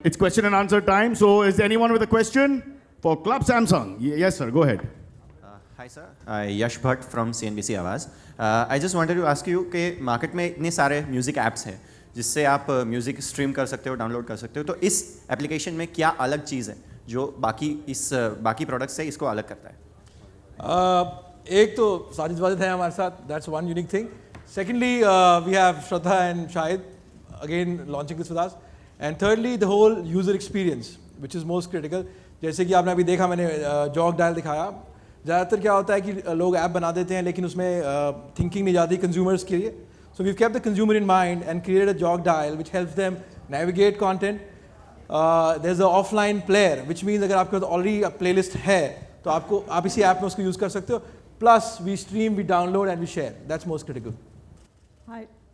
It's question and answer time. So, is there anyone with a question for Club Samsung? Yes, sir. Go ahead. Hi sir, Yash Bhatt from CNBC आवाज़. I just wanted to ask you कि market में इतने सारे music apps हैं जिससे आप music stream कर सकते हो, डाउनलोड कर सकते हो. तो इस एप्लीकेशन में क्या अलग चीज़ है जो बाकी प्रोडक्ट से इसको अलग करता है? एक तो साजिद वाजिद है हमारे साथ, that's one unique thing. Secondly we have Shraddha and Shahid again launching this with us. And thirdly the whole user experience which is most critical. जैसे कि आपने अभी देखा, मैंने जॉग डायल दिखाया. ज़्यादातर क्या होता है कि लोग ऐप बना देते हैं लेकिन उसमें थिंकिंग नहीं जाती कंज्यूमर्स के लिए. So we kept the consumer in mind and created a jog dial which helps them navigate content. There is a offline player which means अगर आपके पास ऑलरेडी प्लेलिस्ट है तो आप इसी ऐप में उसको यूज़ कर सकते हो. Plus we stream, we download and we share. That's most critical.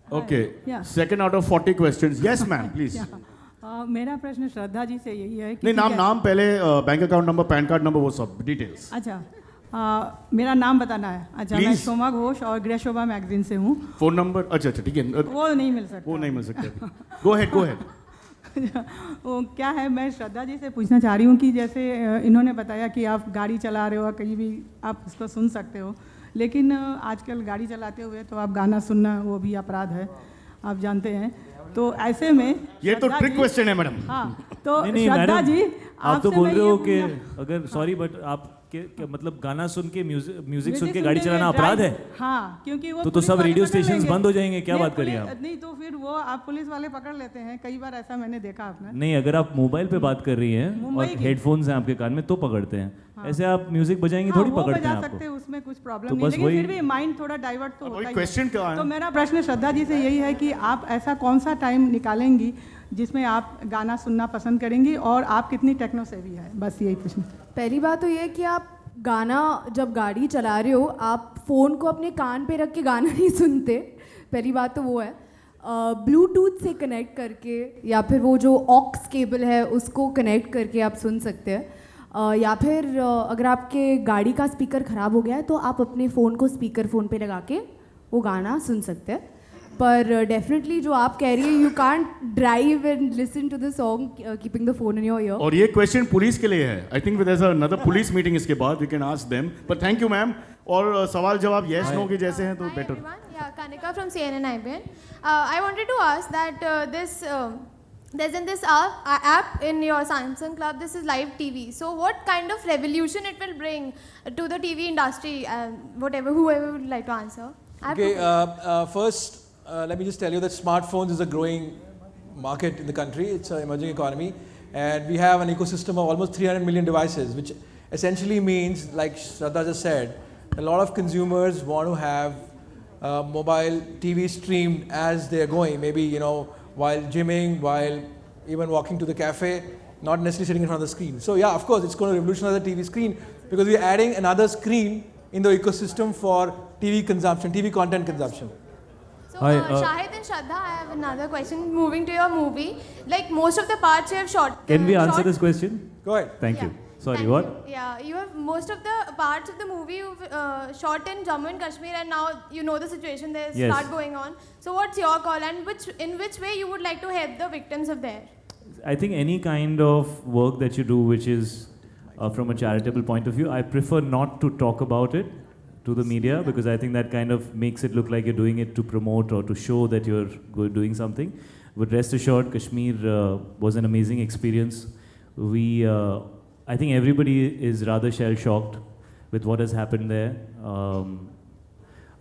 Okay. Second out of 40 questions. Yes, ma'am. Please. मेरा प्रश्न श्रद्धा जी से यही है कि नहीं, नाम पहले, bank account number, pan card number, वो सब डिटेल्स. अच्छा, मेरा नाम बताना है. अच्छा, मैं सोमा घोष और गृह शोभा मैगजीन से हूँ. Phone number? अच्छा, ठीक है. वो नहीं मिल सकता. वो नहीं मिल सकता. गो हेड. वो क्या है, मैं श्रद्धा जी से पूछना चाह रही हूँ कि जैसे इन्होंने बताया कि आप गाड़ी चला रहे हो, कहीं भी आप इसको सुन सकते हो, लेकिन आजकल गाड़ी चलाते हुए तो आप गाना सुनना वो भी अपराध है, आप जानते हैं. तो ऐसे में ये तो ट्रिक क्वेश्चन है मैडम. हाँ, तो नहीं, श्रद्धा जी आप तो बोल रहे हो कि अगर सॉरी बट आप के मतलब गाना सुन के म्यूजिक सुन के गाड़ी चलाना अपराध है. हाँ, क्योंकि वो तो सब रेडियो स्टेशंस बंद हो जाएंगे. क्या बात करिए आप. नहीं तो फिर वो आप पुलिस वाले पकड़ लेते हैं, कई बार ऐसा मैंने देखा आपने. नहीं, अगर आप मोबाइल पे बात कर रही हैं और हेडफोन्स हैं आपके कान में तो पकड़ते हैं. ऐसे आप म्यूजिक बजाएंगे थोड़ी पकड़ते हैं आपको. उसमें कुछ प्रॉब्लम नहीं, लेकिन फिर भी माइंड थोड़ा डाइवर्ट तो होता ही है. तो मेरा प्रश्न श्रद्धा जी से यही है कि आप ऐसा कौन सा टाइम निकालेंगी जिसमें आप गाना सुनना पसंद करेंगी और आप कितनी टेक्नो सेवी है. बस यही प्रश्न. पहली बात तो ये है कि आप गाना जब गाड़ी चला रहे हो आप फ़ोन को अपने कान पे रख के गाना नहीं सुनते. पहली बात तो वो है. ब्लूटूथ से कनेक्ट करके या फिर वो जो ऑक्स केबल है उसको कनेक्ट करके आप सुन सकते हैं. या फिर अगर आपके गाड़ी का स्पीकर ख़राब हो गया है तो आप अपने फ़ोन को स्पीकर फ़ोन पे लगा के वो गाना सुन सकते हैं. पर डेफिनेटली जो आप कह रही है, you can't drive and listen to the song keeping the phone in your ear. और ये क्वेश्चन पुलिस के लिए है. I think there is another police meeting इसके बाद, वी कैन आस्क देम. पर थैंक यू मैम. और सवाल जवाब यस नो के जैसे हैं तो better. Yeah, Kanika from CNN IBN. I wanted to ask that there's in this app in your Samsung Club, this is live TV. So what kind of revolution it will bring to the TV industry? Whoever would like to answer. Okay, first let me just tell you that smartphones is a growing market in the country. It's an emerging economy and we have an ecosystem of almost 300 million devices, which essentially means, like Shraddha just said, a lot of consumers want to have mobile TV streamed as they're going, maybe while gymming, while even walking to the cafe, not necessarily sitting in front of the screen. So yeah, of course it's going to revolutionize the TV screen because we're adding another screen in the ecosystem for TV consumption, TV content consumption. So Shahid and Shraddha, I have another question. Moving to your movie, like most of the parts you have shot. Can we answer this question? Go ahead. Thank you. Sorry, Thank what? You. Yeah, you have most of the parts of the movie you've shot in Jammu and Kashmir, and now you know the situation there's Yes. start going on. So what's your call, and in which way you would like to help the victims of there? I think any kind of work that you do which is from a charitable point of view, I prefer not to talk about it to the media because I think that kind of makes it look like you're doing it to promote or to show that you're doing something. But rest assured, Kashmir was an amazing experience. I think everybody is rather shell-shocked with what has happened there.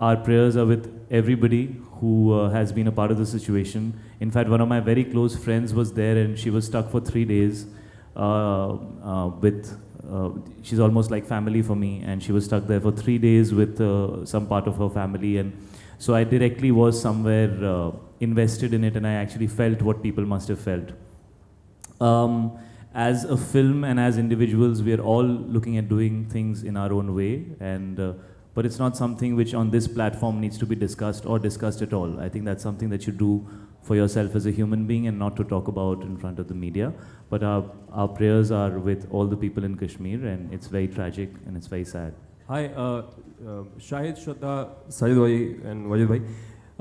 Our prayers are with everybody who has been a part of the situation. In fact, one of my very close friends was there and she was stuck for 3 days she's almost like family for me, and she was stuck there for 3 days with some part of her family, and so I directly was somewhere invested in it, and I actually felt what people must have felt. As a film and as individuals, we are all looking at doing things in our own way, and but it's not something which on this platform needs to be discussed or discussed at all. I think that's something that you do for yourself as a human being and not to talk about in front of the media. But our prayers are with all the people in Kashmir, and it's very tragic and it's very sad. Hi, Shahid, Shraddha, Sajid bhai and Wajid bhai.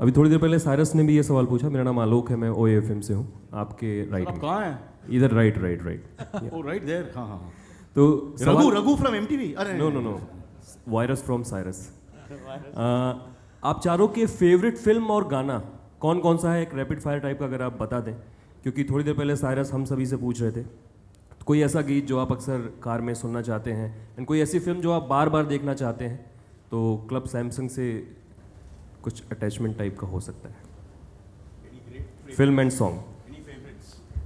अभी थोड़ी देर पहले Cyrus ने भी ये सवाल पूछा. मेरा नाम आलोक है, मैं OAFM से हूँ. आपके आप राइट में, कहाँ हैं? इधर राइट Oh, right there. हाँ हाँ हाँ. तो रघु from MTV. अरे नो वायरस फ्रॉम साइरस। आप चारों के फेवरेट फिल्म और गाना कौन कौन सा है, एक रैपिड फायर टाइप का अगर आप बता दें, क्योंकि थोड़ी देर पहले साइरस हम सभी से पूछ रहे थे। तो कोई ऐसा गीत जो आप अक्सर कार में सुनना चाहते हैं, एंड कोई ऐसी फिल्म जो आप बार बार देखना चाहते हैं, तो क्लब सैमसंग से कुछ अटैचमेंट टाइप का हो सकता है। Film and song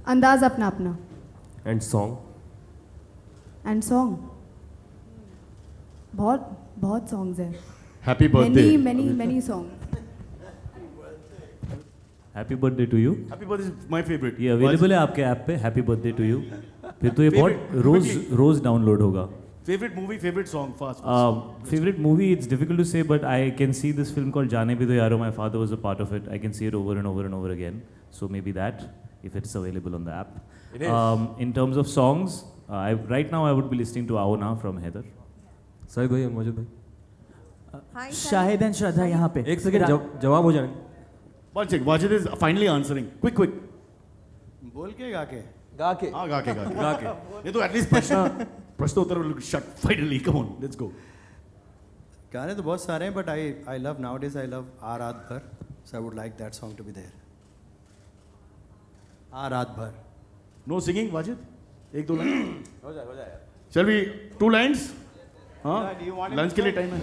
Andaz Apna Apna and song बहुत सॉन्ग्स हैं, Happy birthday. many song. Happy birthday to you. Happy birthday is my favorite. ये अवेलेबल है आपके ऐप पे, हैप्पी बर्थडे टू यू। फिर तो ये बहुत रोज डाउनलोड होगा। Favorite movie, favorite song, fast. Favorite movie, it's difficult to say, but I can see this film called Jaane Bhi Do Yaro. My father was a part of it. I can see it over and over and over again. So maybe that, if it's available on the app. It is. In terms of songs, right now I would be listening to Aona from Heather. Shahid भाई, मौजूद भाई, Shahid and Shraddha यहाँ पे। एक second जवाब हो जाए। One check. Wajid is finally answering. Quick. बोल के गा के गा के हाँ गा के ये तो एटलीस्ट प्रश्न उत्तर shut finally come on let's go. गाने तो बहुत सारे हैं but I love nowadays I love आ रात भर, so I would like that song to be there. आ रात भर। नो सिंगिंग वाजिद, एक दो लाइन हो जाए चल भी 2 लाइन्स। हाँ लंच के लिए टाइम है।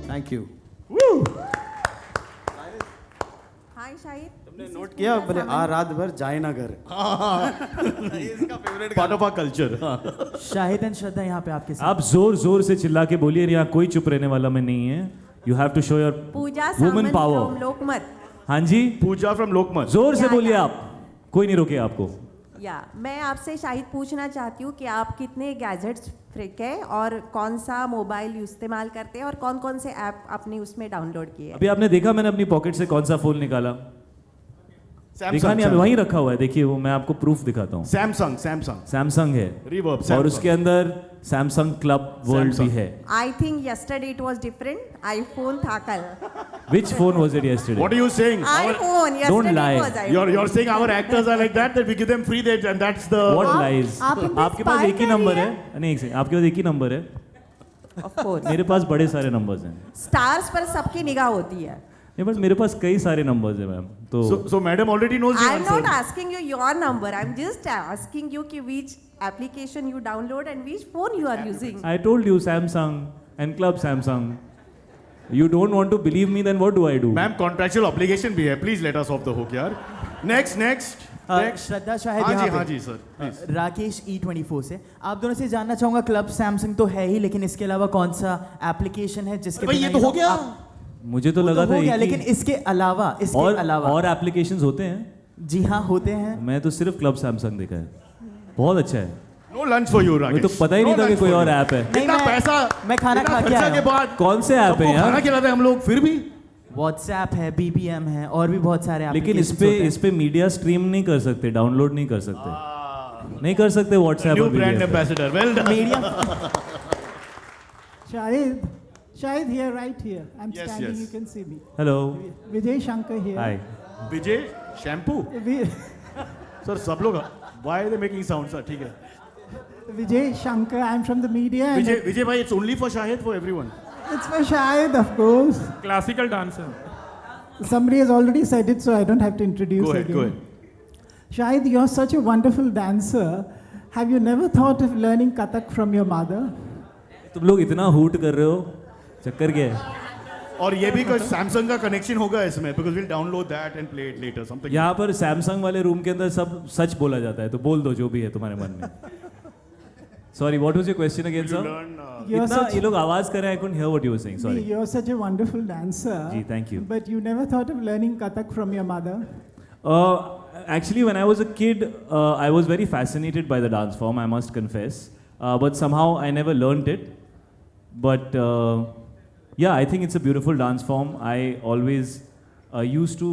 Thank you. हाय शाहिद, तुमने नोट किया बोले आ रात भर जाए ना घर। इसका favourite part of our culture. Shahid and Shraddha यहाँ पे आपके साथ। आप जोर से चिल्ला के बोलिए, यहाँ कोई चुप रहने वाला मैं नहीं है। You have to show your Pooja woman power. From Lokmat. हाँ जी, पूजा फ्रॉम लोकमत। जोर से या, बोलिए या। आप, कोई नहीं रोके आपको। या मैं आपसे शाहिद पूछना चाहती हूँ कि आप कितने गैजेट्स फ्रिक है और कौन सा मोबाइल इस्तेमाल करते हैं और कौन कौन से ऐप आपने उसमें डाउनलोड किए हैं? अभी आपने देखा मैंने अपनी पॉकेट से कौन सा फोन निकाला? देखा नहीं, अभी वहीं रखा हुआ है, देखिए वो मैं आपको प्रूफ दिखाता हूँ। सैमसंग है Reverb, और उसके अंदर सैमसंग क्लब वर्ल्ड भी है। I think yesterday it was different. IPhone था कल। Which phone was it yesterday? What are you saying? IPhone Don't yesterday lie. Was iPhone. You're saying our actors are like that we give them free dates and that's the What lies? आप इन पे आपके पास spy एक ही कर number रही है? नहीं, एक second, आपके पास एक ही नंबर है? ऑफ कोर्स मेरे पास बड़े सारे नंबर्स हैं। स्टार्स पर सबकी निगाह होती है। नहीं, बस मेरे पास कई सारे नंबर्स हैं मैम। तो so madam already knows the I am answer. Not asking you your number, I am just asking you कि which application you download and which phone you are using. I told you Samsung and Club Samsung. You don't want to believe me, then what do I do? Ma'am, contractual obligation भी है, please let us off the hook यार. Next. श्रद्धा शाहिद हाँ यहाँ जी, पे। हाँ जी sir, please. Rakesh E24 से। आप दोनों से जानना चाहूंगा, क्लब सैमसंग तो है ही, लेकिन इसके अलावा कौन सा एप्लीकेशन है जिसके भाई बिना ये तो हो गया। मुझे तो लगा था हो गया, एक ही- लेकिन इसके अलावा और एप्लीकेशंस होते हैं? जी हाँ होते हैं। मैं तो सिर्फ क्लब सैमसंग देखा है, बहुत अच्छा है। No lunch for you, मुझे Rakesh. तो पता ही नहीं No था कि lunch कोई for और you. ऐप है। नहीं, इतना पैसा, मैं खाना इतना खा के खर्चा आया के हूँ। बाद कौन से ऐप है सबको खाना यार? खिलाते हैं हम लोग फिर भी। व्हाट्सएप है, BBM है, और भी बहुत सारे लेकिन applications इस पे मीडिया स्ट्रीम नहीं कर सकते, डाउनलोड नहीं कर सकते, नहीं कर सकते WhatsApp New brand ambassador. Well done. Media. Shahid here, right here. I'm Yes, standing, yes. you can see me. Hello, Vijay Shankar here. Hi. Vijay shampoo sir सब लोग why are they making sound sir? ठीक है। Vijay Shankar, I'm from the media. And विजय भाई it's only for Shahid, for everyone. it's for Shahid, of course. Classical dancer. Somebody has already said it, so I don't have to introduce Go ahead, again. go ahead. Shahid, you're such a wonderful dancer. Have you never thought of learning Kathak from your mother? तुम लोग इतना hoot कर रहे हो, चक्कर क्या है? और ये भी कोई सैमसंग का कनेक्शन होगा इसमें because we'll download that and play it later something. यहाँ पर सैमसंग वाले रूम के अंदर सब सच बोला जाता है, तो बोल दो जो भी है तुम्हारे मन में। Sorry, what was your question again, You sir? learn, You're इतना such, ये लोग आवाज कर रहे हैं, I couldn't hear what you were saying. Sorry. you're such a wonderful dancer. Ji, thank you. But you never thought of learning Kathak from your mother? Actually, when I was a kid, I was very fascinated by the dance form, I must confess. But somehow I never learned it. But yeah, I think it's a beautiful dance form. I always used to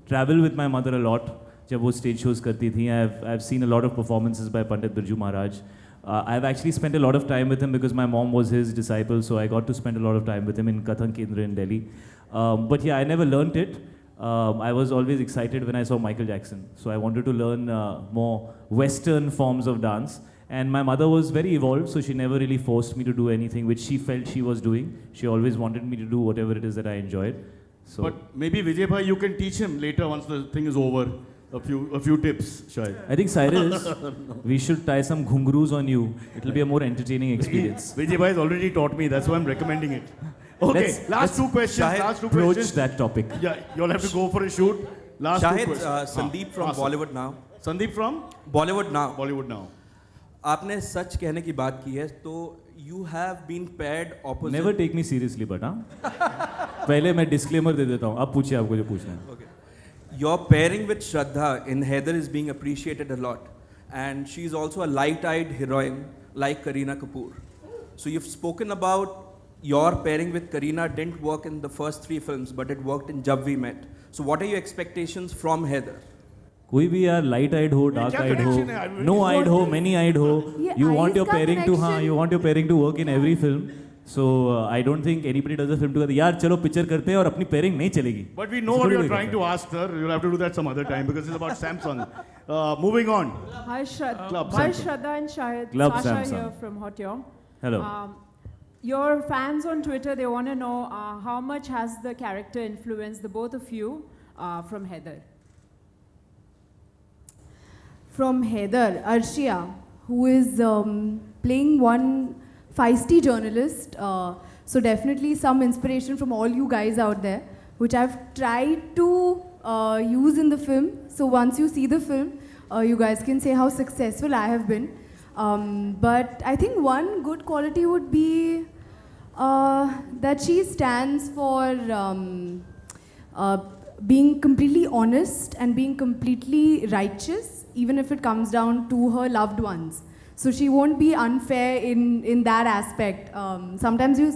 travel with my mother a lot. जब वो stage shows करती थी, I've seen a lot of performances by Pandit Birju Maharaj. I've actually spent a lot of time with him because my mom was his disciple, so I got to spend a lot of time with him in Kathak Kendra in Delhi. But yeah, I never learnt it. I was always excited when I saw Michael Jackson, so I wanted to learn more Western forms of dance. And my mother was very evolved, so she never really forced me to do anything which she felt she was doing. She always wanted me to do whatever it is that I enjoyed. So But maybe Vijay bhai, you can teach him later once the thing is over. A few tips, Shahid. I think Cyrus, we should tie some ghungroos on you. It will be a more entertaining experience. Vijay bhai has already taught me. That's why I'm recommending it. Okay, last two questions. Last two Broach questions. that topic. Yeah, you'll have to go for a shoot. Last two Shahid, questions. Sandeep from Bollywood Now. Sandeep from Bollywood Now. Bollywood Now. आपने सच कहने की बात की है तो you have been paired opposite. Never take me seriously, but हाँ. पहले मैं disclaimer दे देता हूँ. अब पूछिए आपको जो पूछना है. Okay. Your pairing with Shraddha in Haider is being appreciated a lot, and she's also a light-eyed heroine like Kareena Kapoor. So you've spoken about your pairing with Kareena didn't work in the first 3 films, but it worked in Jab We Met. So what are your expectations from Haider? कोई भी यार light-eyed हो, dark-eyed हो, no-eyed हो, many-eyed हो. Yeah, You want eyes your का pairing to हाँ, connection. you want your pairing to work in every film. So I don't think anybody does a film together. यार चलो picture करते हैं और अपनी pairing नहीं चलेगी. But we know what you're trying to ask, sir. You'll have to do that some other time because it's about Samsung. Moving on. Hi, Shraddha. Club Hi, Samsung. Shraddha and Shahid. Club Sasha Samsung. here from Hot Young. Hello. Your fans on Twitter, they want to know how much has the character influenced the both of you from Haider? From Haider, Arshia, who is playing one feisty journalist. So definitely some inspiration from all you guys out there, which I've tried to use in the film. So once you see the film, you guys can say how successful I have been. But I think one good quality would be that she stands for being completely honest and being completely righteous, even if it comes down to her loved ones. So she won't be unfair in that aspect. Sometimes you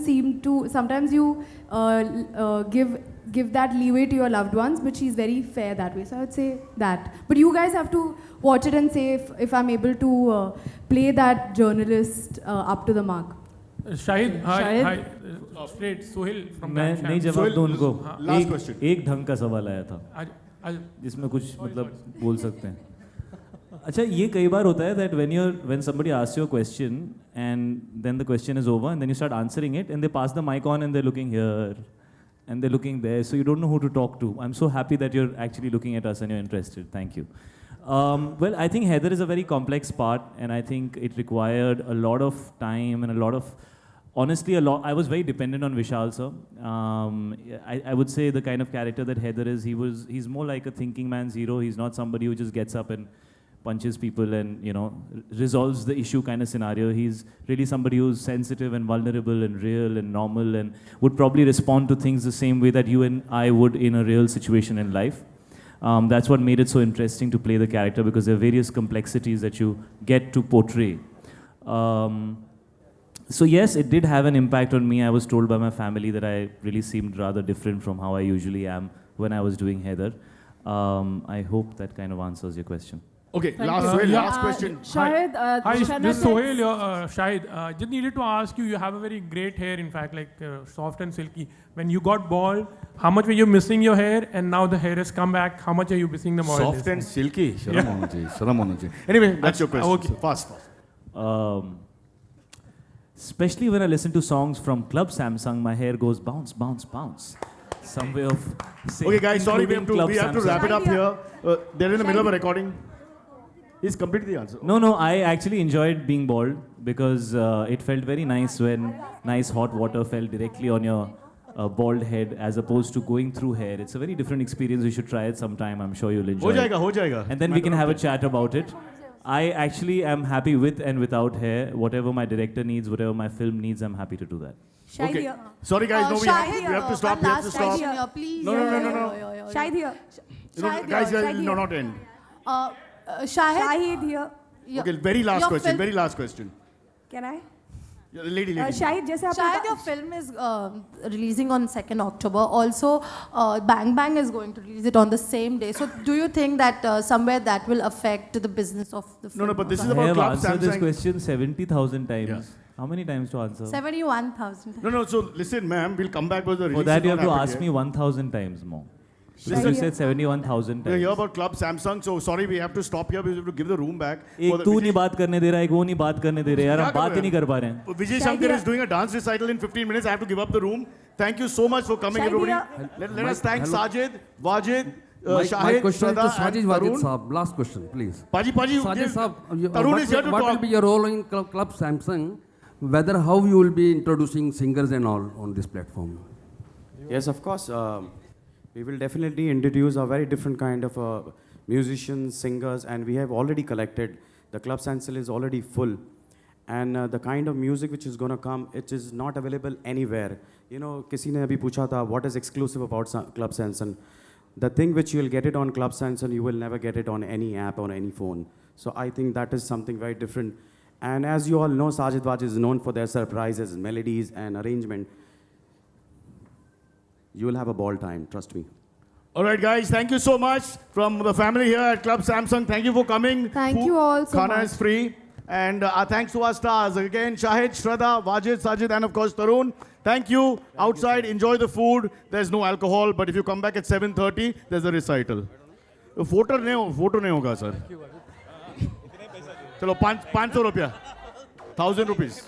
give that leeway to your loved ones, but she's very fair that way. So I would say that. But you guys have to watch it and say if I'm able to play that journalist up to the mark. Shahid, hi, Shahid? hi. Straight, Sohil from मैं Camp नहीं Sham. जवाब दूं उनको. last question. एक ढंग का सवाल आया था आज जिसमें कुछ मतलब बोल सकते हैं. अच्छा ये कई बार होता है that when somebody asks you a question and then the question is over and then you start answering it and they pass the mic on and they're looking here and they're looking there, so you don't know who to talk to. I'm so happy that you're actually looking at us and you're interested. Thank you. Well, I think Haider is a very complex part and I think it required a lot of time and a lot of, honestly, I was very dependent on Vishal sir. I would say the kind of character that Haider is, he's more like a thinking man's hero. He's not somebody who just gets up and punches people and, you know, resolves the issue kind of scenario. He's really somebody who's sensitive and vulnerable and real and normal and would probably respond to things the same way that you and I would in a real situation in life. That's what made it so interesting to play the character because there are various complexities that you get to portray. So yes, it did have an impact on me. I was told by my family that I really seemed rather different from how I usually am when I was doing Haider. I hope that kind of answers your question. Okay, Thank last you. last question. Shahid, Hi, Shana this is says- Sohail. Shahid, just needed to ask you. You have a very great hair, in fact, like soft and silky. When you got bald, how much were you missing your hair? And now the hair has come back. How much are you missing the model? Soft and silky. Sharam hona chahiye, sharam hona chahiye. Anyway, that's your question. Okay. Fast. Especially when I listen to songs from Club Samsung, my hair goes bounce, bounce, bounce. Some way of saying. Okay, guys, sorry, we including have to Club wrap it up Samsung. here. They're in the middle of a recording. He's completed the answer. No, I actually enjoyed being bald because it felt very nice when nice hot water fell directly on your bald head as opposed to going through hair. It's a very different experience. You should try it sometime. I'm sure you'll enjoy it. Ho jayega. And then we can have a chat about it. I actually am happy with and without hair. Whatever my director needs, whatever my film needs, I'm happy to do that. Shahid Okay. here. Sorry guys, no, we have to stop. We have to stop. Here, please. No. Shahid here. Guys, no, not end. Shahid here. Okay, very last your question. film- Very last question. Can I? Lady. Shahid जैसे आपने Shayad, your film is releasing on 2nd October. Also, Bang Bang is going to release it on the same day. So, do you think that somewhere that will affect the business of the film? No, but this is I about have Club answered this Samsung. question 70,000 times. Yeah. How many times to answer? 71,000. No, so listen, ma'am, we'll come back with the release. For that, you is have to not ask happened me 1,000 times more. Because Listen, you said 71,000 We times. hear about Club Samsung, so sorry, we have to stop here. We have to give the room back. for एक the तू नहीं बात करने दे रहा है, एक वो नहीं बात करने दे रहे यार, हम क्या बात कर ही रहे नहीं कर पा रहे हैं. Vijay Shankar is doing a dance recital in 15 minutes. I have to give up the room. Thank you so much for coming, everybody. Let us thank Sajid, Wajid, My Shahid, question Shraddha, is to Sajid and Wajid Tarun. Saab. Last question, please. Paji, Sajid Saab, Tarun is here to what talk. will be your role in Club Samsung? Whether how you will be introducing singers and all on this platform? Yes, of course. We will definitely introduce a very different kind of musicians, singers, and we have already collected. The Club Samsung is already full. And the kind of music which is going to come, it is not available anywhere. You know, किसी ने अभी पूछा था, what is exclusive about Club Samsung? The thing which you will get it on Club Samsung, you will never get it on any app or any phone. So I think that is something very different. And as you all know, Sajid Wajid is known for their surprises, melodies, and arrangement. You will have a ball time, trust me. All right, guys, thank you so much from the family here at Club Samsung. Thank you for coming. Thank you all so Khana much. is free. And our thanks to our stars. Again, Shahid, Shraddha, Wajid, Sajid, and of course, Tarun. Thank you. Outside, enjoy the food. There's no alcohol, but if you come back at 7:30, there's a recital. Photo नहीं होगा, sir. चलो 500 रुपया, 1,000 rupees.